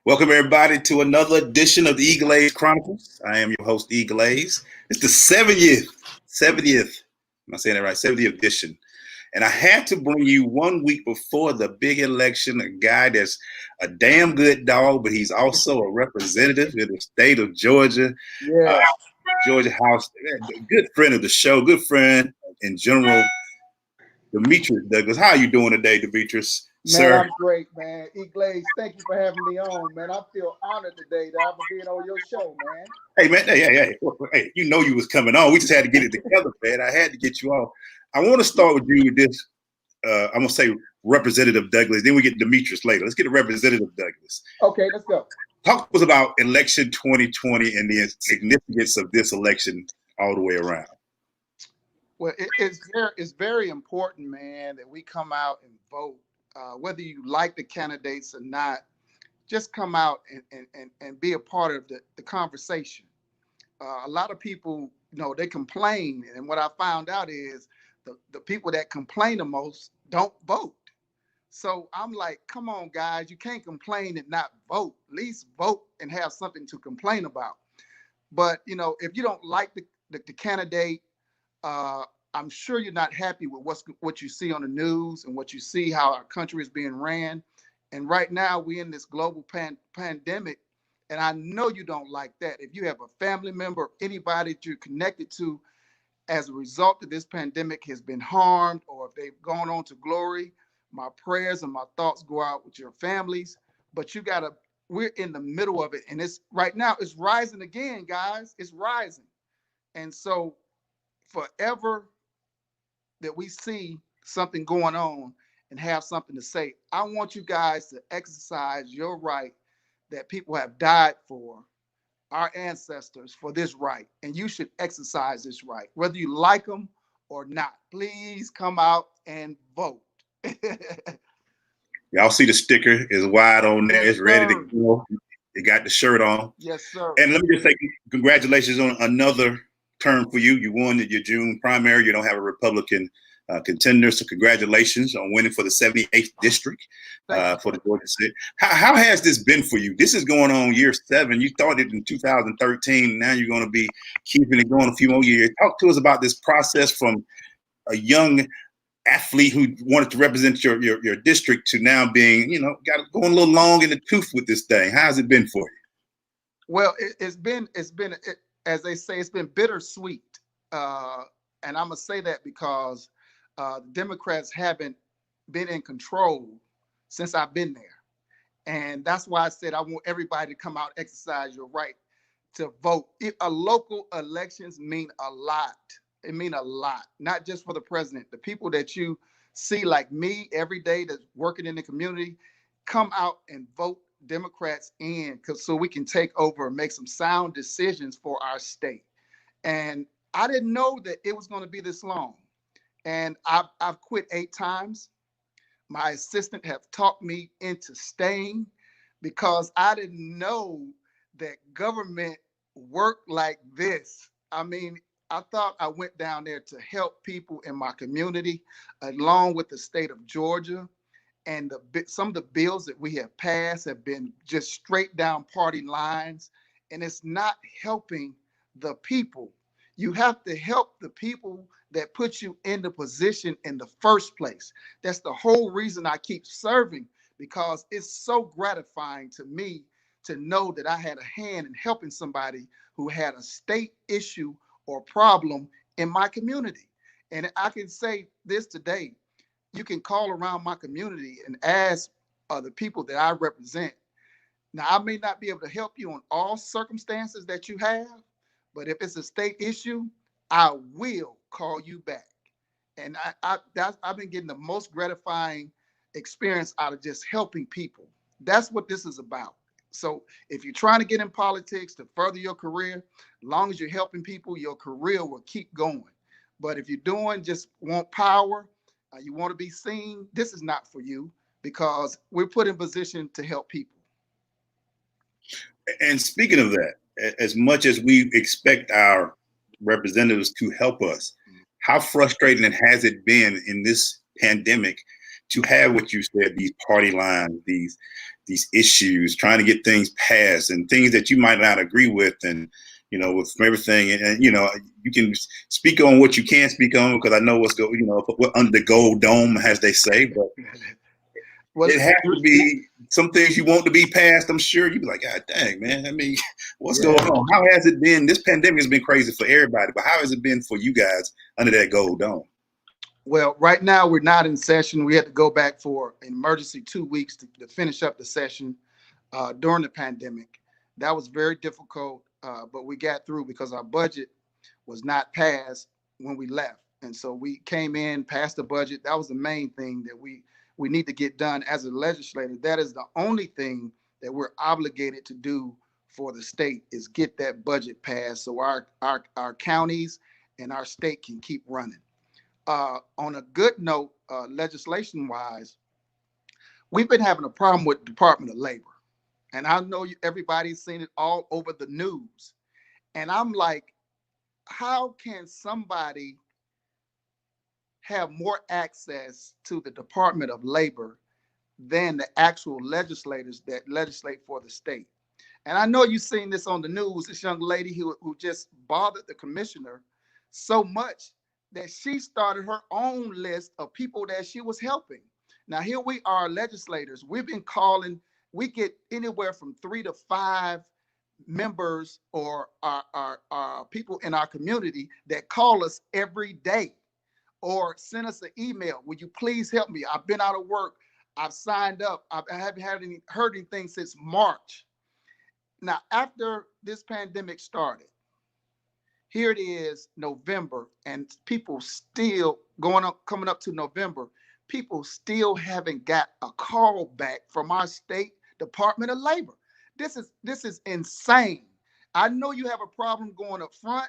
Welcome everybody to another edition of the EGlaze Chronicles. I am your host, EGlaze. It's the 70th. Am I saying that right? 70th edition. And I had to bring you 1 week before the big election, a guy that's a damn good dog, but he's also a representative in the state of Georgia. Yeah. Georgia House, good friend of the show, good friend in general, Demetrius Douglas. How are you doing today, Demetrius? Man, Sir? I'm great, man. EGlaze, thank you for having me on, man. I feel honored today that I've been on your show, man. Hey, man, hey, you know you was coming on. We just had to get it together, man. I had to get you on. I want to start with you with this. I'm going to say Representative Douglas. Then we get Demetrius later. Let's get to Representative Douglas. Okay, let's go. Talk to us about election 2020 and the significance of this election all the way around. Well, it's very important, man, that we come out and vote. Whether you like the candidates or not, just come out and be a part of the conversation. A lot of people, they complain. And what I found out is the people that complain the most don't vote. So I'm like, come on, guys, you can't complain and not vote. At least vote and have something to complain about. But, if you don't like the candidate, I'm sure you're not happy with what you see on the news and what you see how our country is being ran. And right now we're in this global pandemic. And I know you don't like that. If you have a family member, anybody that you're connected to as a result of this pandemic has been harmed, or if they've gone on to glory, my prayers and my thoughts go out with your families. But we're in the middle of it. And right now it's rising again, guys. It's rising. And so forever that we see something going on and have something to say, I want you guys to exercise your right that people have died for, our ancestors, for this right. And you should exercise this right, whether you like them or not. Please come out and vote. Y'all see the sticker is wide on there. Yes, it's ready sir. to go. You got the shirt on. Yes, sir. And let me just say congratulations on another term for you. You won your June primary. You don't have a Republican contender, so congratulations on winning for the 78th district for the Georgia State. How has this been for you? This is going on year 7. You started in 2013. Now you're going to be keeping it going a few more years. Talk to us about this process from a young athlete who wanted to represent your district to now being, going a little long in the tooth with this thing. How's it been for you? Well, it's been, as they say, it's been bittersweet. And I'm going to say that because the Democrats haven't been in control since I've been there. And that's why I said I want everybody to come out, exercise your right to vote. Local elections mean a lot. It mean a lot, not just for the president. The people that you see like me every day that's working in the community, come out and vote Democrats in, so we can take over and make some sound decisions for our state. And I didn't know that it was going to be this long. And I've quit 8 times. My assistant have talked me into staying because I didn't know that government worked like this. I mean, I thought I went down there to help people in my community, along with the state of Georgia. And some of the bills that we have passed have been just straight down party lines. And it's not helping the people. You have to help the people that put you in the position in the first place. That's the whole reason I keep serving, because it's so gratifying to me to know that I had a hand in helping somebody who had a state issue or problem in my community. And I can say this today, you can call around my community and ask the people that I represent. Now, I may not be able to help you on all circumstances that you have, but if it's a state issue, I will call you back. And I've been getting the most gratifying experience out of just helping people. That's what this is about. So if you're trying to get in politics to further your career, as long as you're helping people, your career will keep going. But if you're just want power, you want to be seen, this is not for you, because we're put in position to help people. And speaking of that, as much as we expect our representatives to help us, how frustrating has it been in this pandemic to have what you said, these party lines, these these issues, trying to get things passed and things that you might not agree with, and with everything, and you can speak on what you can't speak on, because I know what's under the gold dome, as they say, but well, it has to be some things you want to be passed. I'm sure you'd be like, God dang, man. I mean, what's going on? How has it been? This pandemic has been crazy for everybody, but how has it been for you guys under that gold dome? Well, right now we're not in session. We had to go back for an emergency 2 weeks to finish up the session during the pandemic. That was very difficult, but we got through because our budget was not passed when we left. And so we came in, passed the budget. That was the main thing that we need to get done as a legislator. That is the only thing that we're obligated to do for the state, is get that budget passed so our counties and our state can keep running. On a good note, legislation-wise, we've been having a problem with the Department of Labor. And I know everybody's seen it all over the news. And I'm like, how can somebody have more access to the Department of Labor than the actual legislators that legislate for the state? And I know you've seen this on the news, this young lady who just bothered the commissioner so much that she started her own list of people that she was helping. Now, here we are, legislators. We've been calling, we get anywhere from 3 to 5 members or our people in our community that call us every day or send us an email. Would you please help me? I've been out of work. I've signed up. I haven't heard anything since March. Now, after this pandemic started, here it is, November, and people still coming up to November, people still haven't got a call back from our state Department of Labor. This is insane. I know you have a problem going up front,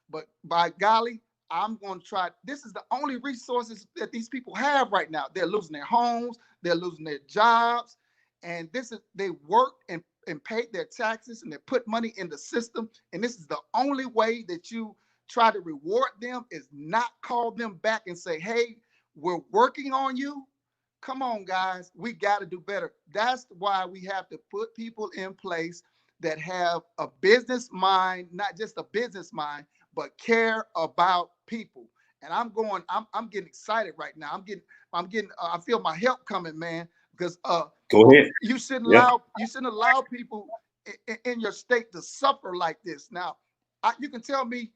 but by golly, I'm going to try. This is the only resources that these people have right now. They're losing their homes, they're losing their jobs, and they work and paid their taxes, and they put money in the system. And this is the only way that you try to reward them, is not call them back and say, hey, we're working on you. Come on, guys, we got to do better. That's why we have to put people in place that have a business mind, not just a business mind, but care about people. And I'm getting excited right now. I feel my help coming, man, because go ahead. You shouldn't allow people in your state to suffer like this. Now, you can tell me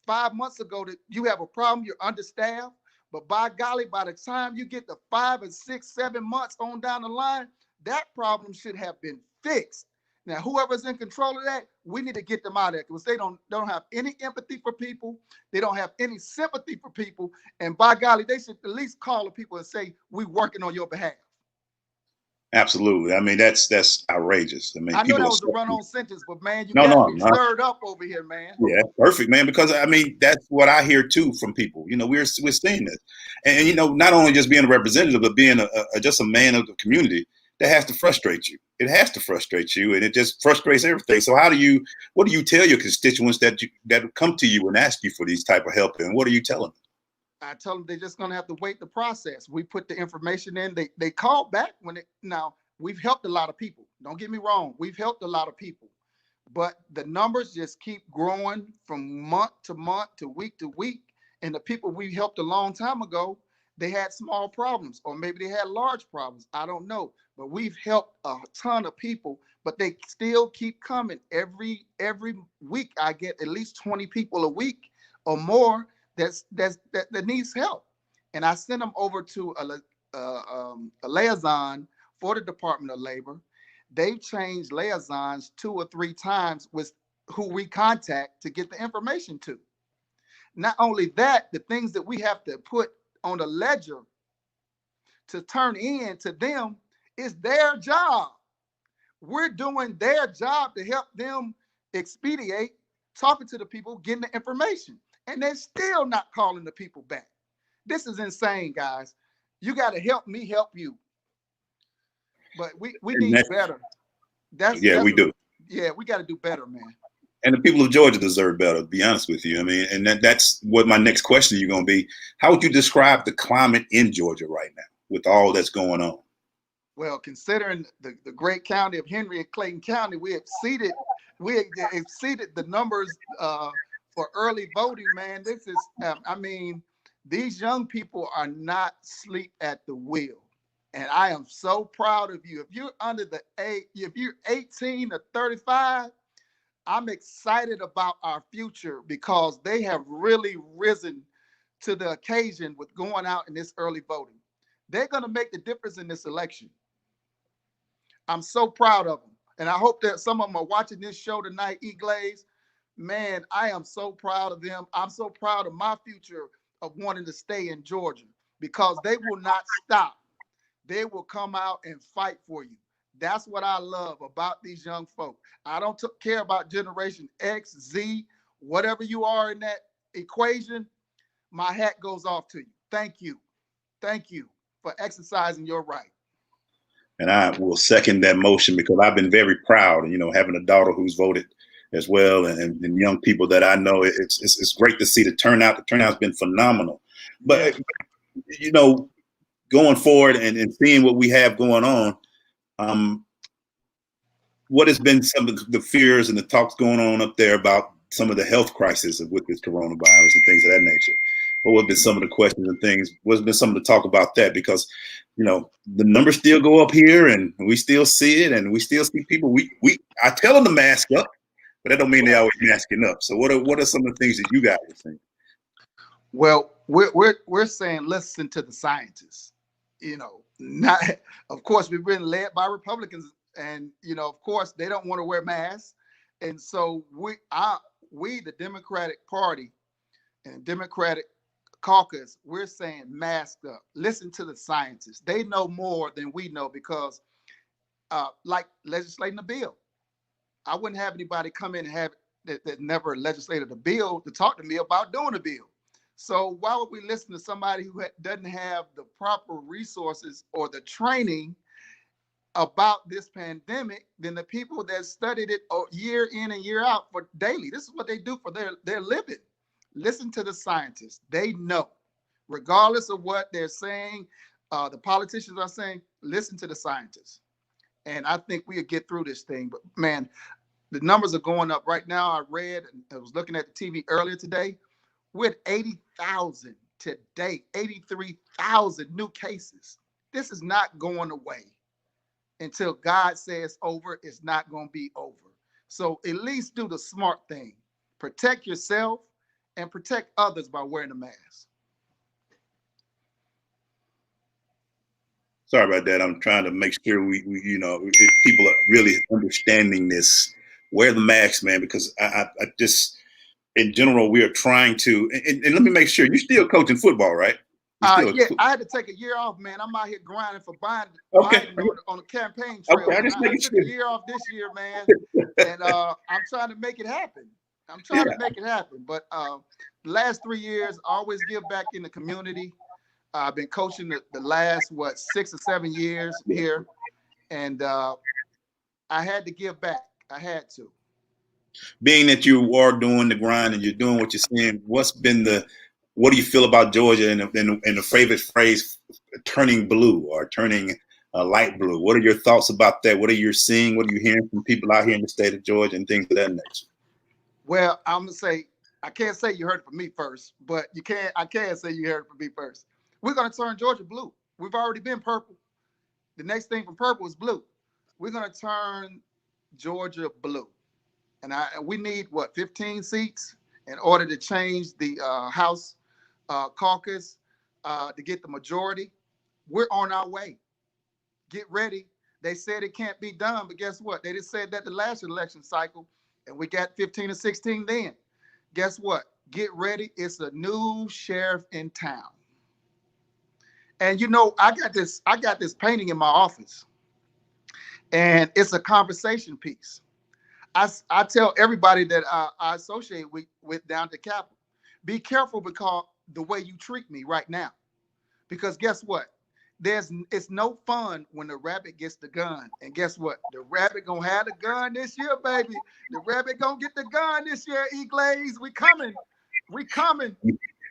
5 months ago that you have a problem, you're understaffed, but by golly, by the time you get to 5 and 6, 7 months on down the line, that problem should have been fixed. Now, whoever's in control of that, we need to get them out of there, because they don't have any empathy for people. They don't have any sympathy for people. And by golly, they should at least call the people and say, we're working on your behalf. Absolutely. I mean, that's outrageous. I mean, I know that was a run-on sentence, but man, you got me stirred up over here, man. Yeah, perfect, man. Because I mean, that's what I hear too from people. We're seeing this, and not only just being a representative, but being just a man of the community, that has to frustrate you. It has to frustrate you, and it just frustrates everything. So what do you tell your constituents that come to you and ask you for these type of help, and what are you telling them? I tell them they're just going to have to wait the process. We put the information in. They call back now we've helped a lot of people. Don't get me wrong. We've helped a lot of people, but the numbers just keep growing from month to month to week to week. And the people we helped a long time ago, they had small problems, or maybe they had large problems. I don't know, but we've helped a ton of people, but they still keep coming. Every week I get at least 20 people a week or more that needs help, and I send them over to a liaison for the Department of Labor. They changed liaisons 2 or 3 times with who we contact to get the information to. Not only that, the things that we have to put on the ledger to turn in to them is their job. We're doing their job to help them expedite talking to the people, getting the information. And they're still not calling the people back. This is insane, guys. You got to help me help you. But we need better. We do. Yeah, we got to do better, man. And the people of Georgia deserve better, to be honest with you. I mean, and that's what my next question is going to be. How would you describe the climate in Georgia right now with all that's going on? Well, considering the great county of Henry and Clayton County, we have exceeded the numbers for early voting, man. This is, I mean, these young people are not asleep at the wheel. And I am so proud of you. If you're under the age, if you're 18 or 35, I'm excited about our future because they have really risen to the occasion with going out in this early voting. They're going to make the difference in this election. I'm so proud of them. And I hope that some of them are watching this show tonight, EGlaze. Man, I am so proud of them. I'm so proud of my future of wanting to stay in Georgia because they will not stop. They will come out and fight for you. That's what I love about these young folk. I don't care about Generation X, Z, whatever you are in that equation. My hat goes off to you. Thank you. Thank you for exercising your right. And I will second that motion because I've been very proud, having a daughter who's voted as well, and young people that I know. It's great to see the turnout. The turnout's been phenomenal. But going forward and seeing what we have going on, what has been some of the fears and the talks going on up there about some of the health crisis with this coronavirus and things of that nature? What have been some of the questions and things? What's been some of the talk about that? Because, the numbers still go up here and we still see it and we still see people. I tell them to mask up, but that don't mean they always masking up. So what are some of the things that you guys are saying? Well, we're saying listen to the scientists. Not, of course, we've been led by Republicans, and of course, they don't want to wear masks, and so we, the Democratic Party and Democratic Caucus, we're saying mask up. Listen to the scientists. They know more than we know because, like legislating a bill, I wouldn't have anybody come in and have that never legislated a bill to talk to me about doing a bill. So why would we listen to somebody who doesn't have the proper resources or the training about this pandemic than the people that studied it year in and year out for daily? This is what they do for their living. Listen to the scientists. They know, regardless of what they're saying, the politicians are saying, listen to the scientists. And I think we'll get through this thing. But man, the numbers are going up right now. I was looking at the TV earlier today. We're at 80,000 today, 83,000 new cases. This is not going away until God says over. It's not going to be over. So at least do the smart thing. Protect yourself and protect others by wearing a mask. Sorry about that. I'm trying to make sure we people are really understanding this. Wear the mask, man, because I just, in general, we are trying to, and let me make sure, you're still coaching football, right? Yeah, I had to take a year off, man. I'm out here grinding for Biden on the campaign trail. Okay, I took a year off this year, man, and I'm trying to make it happen. But the last 3 years, I always give back in the community. I've been coaching the last, 6 or 7 years here, and I had to give back. I had to. Being that you are doing the grind and you're doing what you're saying, what do you feel about Georgia and the favorite phrase, turning blue or turning light blue? What are your thoughts about that? What are you seeing? What are you hearing from people out here in the state of Georgia and things of that nature? Well, I'm gonna say, I can't say you heard it from me first, but I can say you heard it from me first. We're gonna turn Georgia blue. We've already been purple. The next thing from purple is blue. We're gonna turn Georgia blue. And we need 15 seats in order to change the House caucus to get the majority. We're on our way. Get ready. They said it can't be done, but guess what? They just said that the last election cycle, and we got 15 or 16 then. Guess what? Get ready. It's a new sheriff in town. And I got this painting in my office, and it's a conversation piece. I tell everybody that I associate with down to Capitol, be careful because the way you treat me right now. Because guess what? It's no fun when the rabbit gets the gun. And guess what? The rabbit gonna have the gun this year, baby. The rabbit gonna get the gun this year, EGlaze. We coming.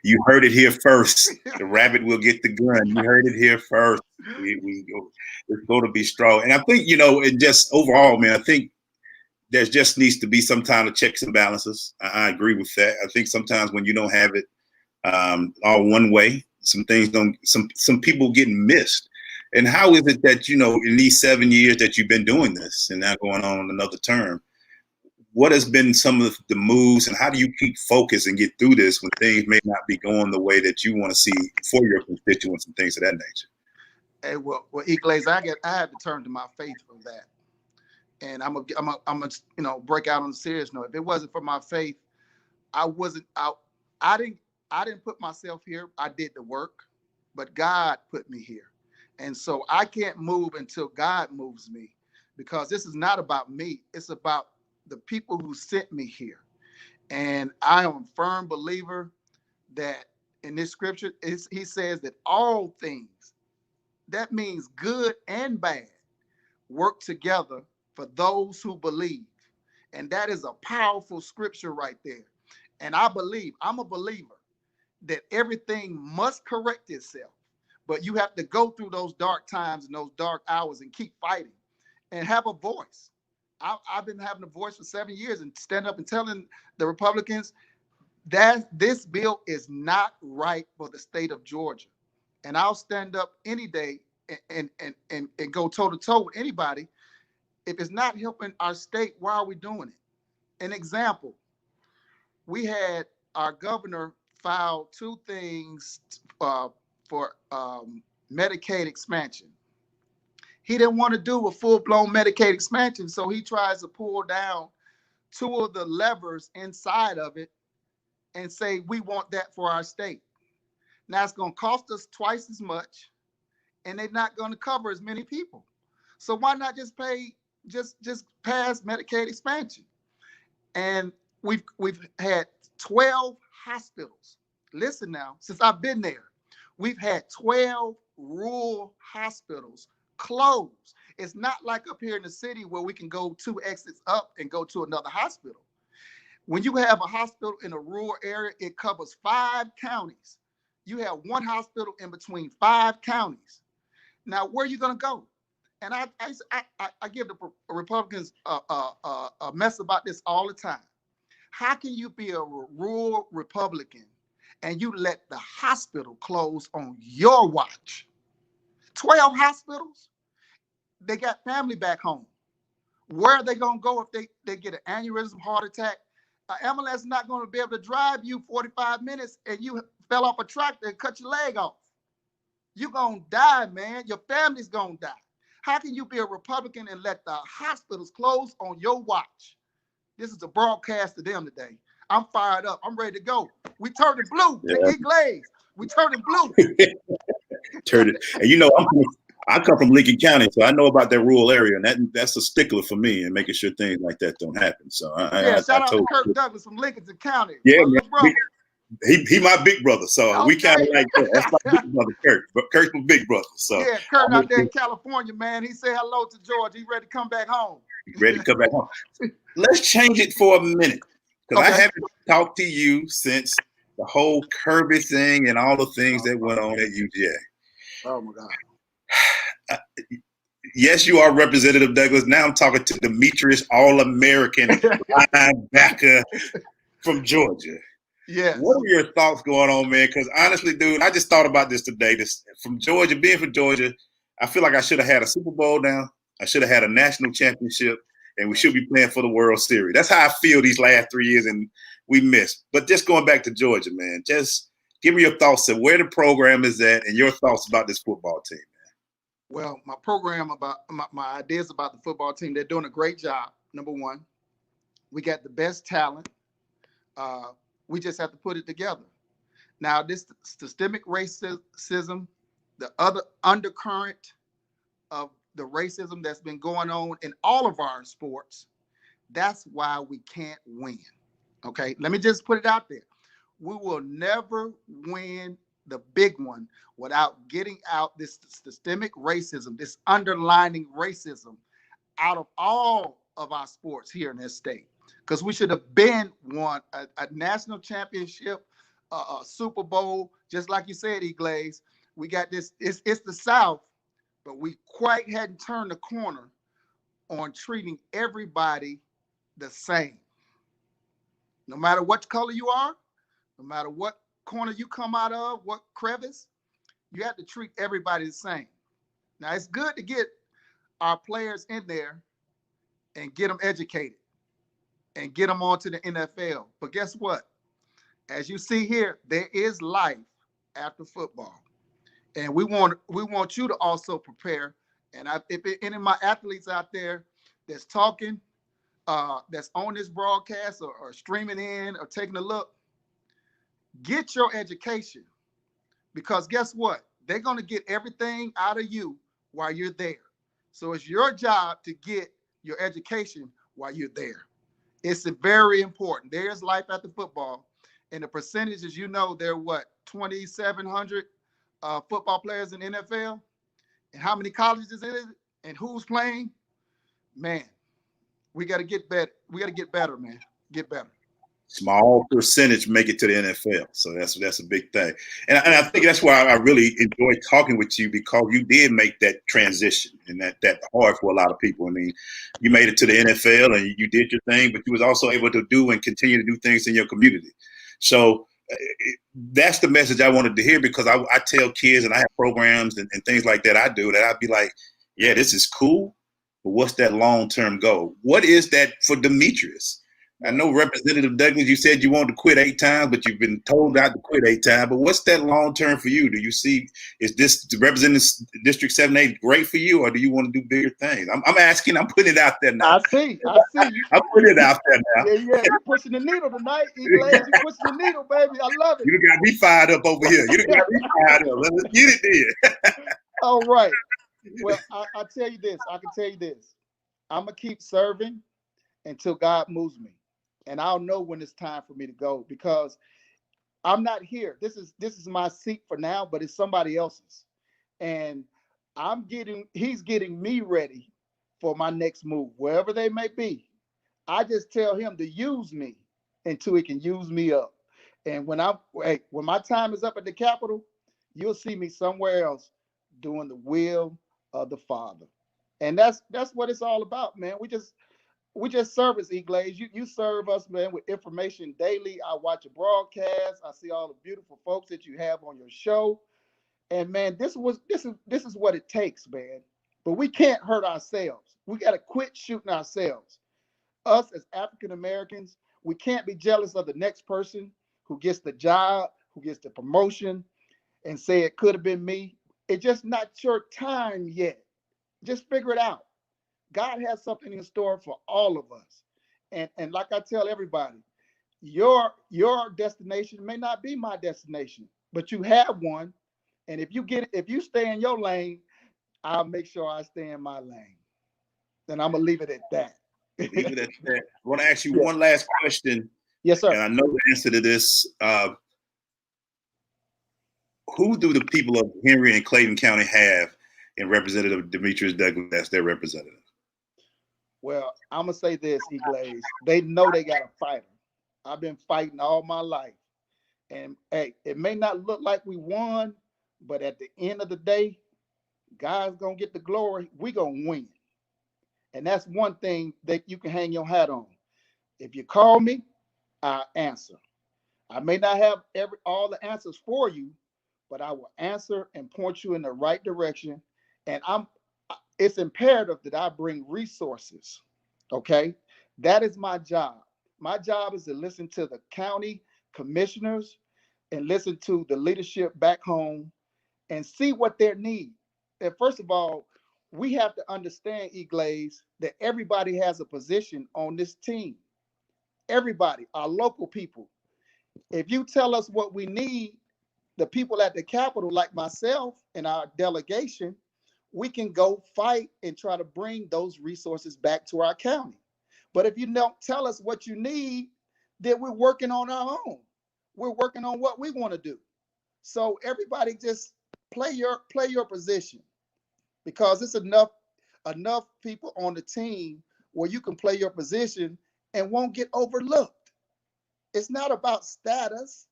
You heard it here first. The rabbit will get the gun. You heard it here first. It's going to be strong. And I think, it just overall, man, I think there just needs to be some kind of checks and balances. I agree with that. I think sometimes when you don't have it all one way, some things some people getting missed. And how is it that, in these 7 years that you've been doing this and now going on another term, what has been some of the moves and how do you keep focused and get through this when things may not be going the way that you want to see for your constituents and things of that nature? Hey, well, EGlaze, I had to turn to my faith for that. And I'm a break out on a serious note. If it wasn't for my faith, I didn't put myself here. I did the work, but God put me here. And so I can't move until God moves me, because this is not about me. It's about the people who sent me here. And I am a firm believer that in this scripture, he says that all things, that means good and bad, work together for those who believe. And that is a powerful scripture right there. And I'm a believer that everything must correct itself, but you have to go through those dark times and those dark hours and keep fighting and have a voice. I've been having a voice for 7 years and stand up and telling the Republicans that this bill is not right for the state of Georgia. And I'll stand up any day and go toe to toe with anybody. If it's not helping our state, why are we doing it? An example, we had our governor file 2 things for Medicaid expansion. He didn't want to do a full-blown Medicaid expansion, so he tries to pull down 2 of the levers inside of it and say, we want that for our state. Now it's going to cost us twice as much, and they're not going to cover as many people. So why not just pass Medicaid expansion? And we've had 12 hospitals. Listen now, since I've been there, we've had 12 rural hospitals closed. It's not like up here in the city where we can go 2 exits up and go to another hospital. When you have a hospital in a rural area, it covers 5 counties. You have 1 hospital in between 5 counties. Now, where are you going to go? And I give the Republicans a mess about this all the time. How can you be a rural Republican and you let the hospital close on your watch? 12 hospitals? They got family back home. Where are they going to go if they get an aneurysm, heart attack? An ambulance is not going to be able to drive you 45 minutes and you fell off a tractor and cut your leg off. You're going to die, man. Your family's going to die. How can you be a Republican and let the hospitals close on your watch? This is a broadcast to them today. I'm fired up. I'm ready to go. We turning blue. Yeah. The EGlaze. We turning blue. Turn it. And I come from Lincoln County, so I know about that rural area, and that's a stickler for me and making sure things like that don't happen. So shout out to Kirk Douglas from Lincoln County. Yeah, man. He my big brother, so okay. We kind of like that. That's my big brother, Kirk. But Kirk's my big brother. So yeah, Kirk out there in California, man. He said hello to George. He's ready to come back home. Ready to come back home. Let's change it for a minute, because I haven't talked to you since the whole Kirby thing and all the things that went on at UGA. Oh my God. Yes, you are Representative Douglas. Now I'm talking to Demetrius, All-American linebacker from Georgia. Yeah. What are your thoughts going on, man? Because honestly, dude, I just thought about this today. Being from Georgia, I feel like I should have had a Super Bowl now. I should have had a national championship, and we should be playing for the World Series. That's how I feel these last 3 years, and we missed. But just going back to Georgia, man, just give me your thoughts on where the program is at and your thoughts about this football team. Well, my program about my ideas about the football team, they're doing a great job. Number one, we got the best talent. We just have to put it together. Now, this systemic racism, the other undercurrent of the racism that's been going on in all of our sports, that's why we can't win. Okay, let me just put it out there. We will never win the big one without getting out this systemic racism, this underlining racism out of all of our sports here in this state. Because we should have been won a national championship Super Bowl, just like you said, EGlaze. We got this. It's the South, but we quite hadn't turned the corner on treating everybody the same. No matter what color you are, no matter what corner you come out of, what crevice, you have to treat everybody the same. Now, it's good to get our players in there and get them educated and get them onto the NFL. But guess what? As you see here, there is life after football. And we want you to also prepare. And if any of my athletes out there that's talking, that's on this broadcast or streaming in or taking a look, get your education. Because guess what? They're going to get everything out of you while you're there. So it's your job to get your education while you're there. It's very important. There's life after football. And the percentages, there are what, 2,700 football players in the NFL? And how many colleges in it? And who's playing? Man, we got to get better. We got to get better, man. Get better. Small percentage make it to the NFL, so that's a big thing, and I think that's why I really enjoy talking with you, because you did make that transition, and that hard for a lot of people. I mean, you made it to the NFL and you did your thing, but you was also able to do and continue to do things in your community. So that's the message I wanted to hear, because I tell kids, and I have programs and things like that I do, that I'd be like, yeah, this is cool, but what's that long-term goal? What is that for Demetrius? I know Representative Douglas, you said you wanted to quit 8 times, but you've been told not to quit 8 times. But what's that long term for you? Do you see, is this representing District 7A great for you, or do you want to do bigger things? I'm asking, I'm putting it out there now. I see. I'm putting it out there now. Yeah, you're pushing the needle tonight, EGlaze. You're pushing the needle, baby. I love it. You got me fired up over here. You got me fired up. Let's get it there. All right. Well, I tell you this. I can tell you this. I'm going to keep serving until God moves me. And I'll know when it's time for me to go, because I'm not here. This is my seat for now, but it's somebody else's. And he's getting me ready for my next move, wherever they may be. I just tell him to use me until he can use me up. And when my time is up at the Capitol, you'll see me somewhere else doing the will of the Father. And that's what it's all about, man. We just service, EGlaze. You serve us, man, with information daily. I watch a broadcast. I see all the beautiful folks that you have on your show. And man, this is what it takes, man. But we can't hurt ourselves. We got to quit shooting ourselves. Us as African Americans, we can't be jealous of the next person who gets the job, who gets the promotion, and say it could have been me. It's just not your time yet. Just figure it out. God has something in store for all of us. And like I tell everybody, your destination may not be my destination, but you have one. And if you stay in your lane, I'll make sure I stay in my lane. And I'm gonna leave it at that. Leave it at that. I want to ask you one last question. Yes, sir. And I know the answer to this. Who do the people of Henry and Clayton County have in Representative Demetrius Douglas as their representative? Well, I'm going to say this, EGlaze. They know they got a fighter. I've been fighting all my life. And hey, it may not look like we won, but at the end of the day, God's going to get the glory. We're going to win. And that's one thing that you can hang your hat on. If you call me, I'll answer. I may not have all the answers for you, but I will answer and point you in the right direction. And it's imperative that I bring resources, okay? That is my job. My job is to listen to the county commissioners and listen to the leadership back home and see what their need. And first of all, we have to understand, EGlaze, that everybody has a position on this team. Everybody, our local people. If you tell us what we need, the people at the Capitol, like myself and our delegation, we can go fight and try to bring those resources back to our county. But if you don't tell us what you need, then we're working on our own. We're working on what we want to do. So everybody just play your position, because it's enough people on the team where you can play your position and won't get overlooked. It's not about status.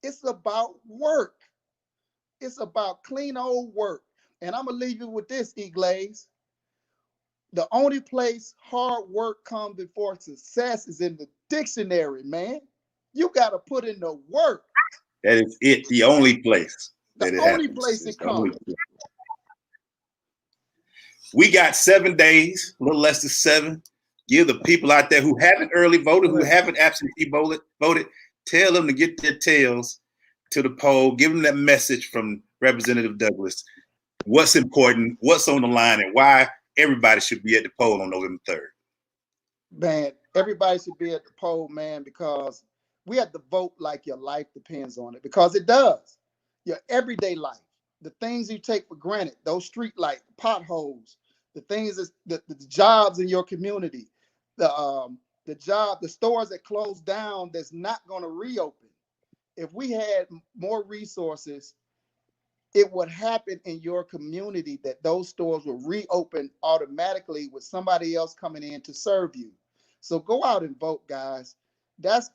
It's about work. It's about clean old work. And I'm gonna leave you with this, EGlaze. The only place hard work comes before success is in the dictionary, man. You gotta put in the work. That is it. The only place The that it only happens. place it comes. We got 7 days, a little less than 7. Give the people out there who haven't early voted, who haven't absentee voted, tell them to get their tails to the poll. Give them that message from Representative Douglas. What's important, what's on the line, and why everybody should be at the poll on November 3rd. Man, everybody should be at the poll, man, because we have to vote like your life depends on it, because it does. Your everyday life, the things you take for granted, those street lights, potholes, the things that the jobs in your community, the stores that closed down that's not going to reopen. If we had more resources, it would happen in your community that those stores will reopen automatically with somebody else coming in to serve you. So go out and vote, guys. That's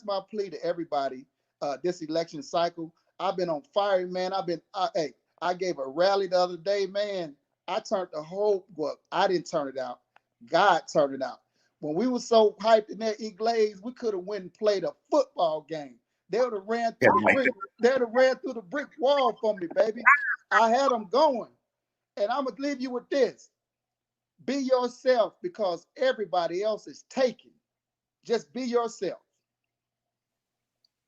my plea to everybody. This election cycle, I've been on fire, man. I gave a rally the other day, man. I turned the whole, well, I didn't turn it out. God turned it out. When we were so hyped in that EGlaze, we could have went and played a football game. They would have ran through the brick. They would have ran through the brick wall for me, baby. I had them going. And I'm gonna leave you with this. Be yourself, because everybody else is taken. Just be yourself.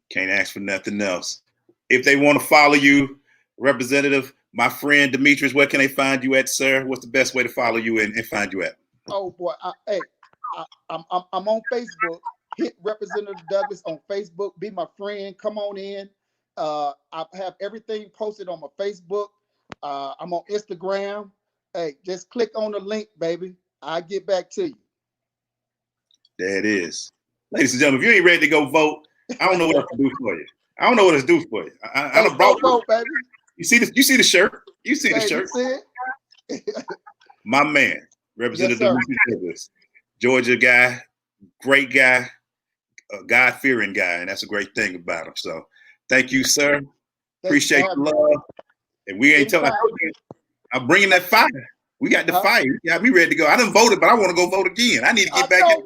Can't ask for nothing else. If they want to follow you, Representative, my friend Demetrius, where can they find you at, sir? What's the best way to follow you and find you at? Oh boy, I'm on Facebook. Hit Representative Douglas on Facebook. Be my friend. Come on in. I have everything posted on my Facebook. I'm on Instagram. Hey, just click on the link, baby. I'll get back to you. There it is. Ladies and gentlemen, if you ain't ready to go vote, I don't know what else to do for you. I don't know what else to do for you. I don't vote, baby. You see the shirt. You see the shirt. You see it? My man, Representative Demetrius Douglas, Georgia guy, great guy, a God-fearing guy, and that's a great thing about him. So thank you, sir. Appreciate the love. And we ain't telling you, I'm bringing that fire. We got the fire. You got me ready to go. I done voted, but I want to go vote again. I need to get back in.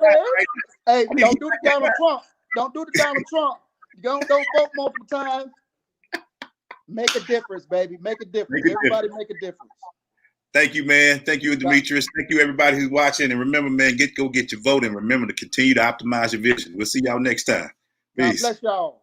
Hey, don't do the Donald Trump. Don't do the Donald Trump. Don't vote multiple times. Make a difference, baby. Make a difference. Everybody make a difference. Thank you, man. Thank you, Demetrius. Thank you, everybody who's watching. And remember, man, go get your vote, and remember to continue to optimize your vision. We'll see y'all next time. Peace. God bless y'all.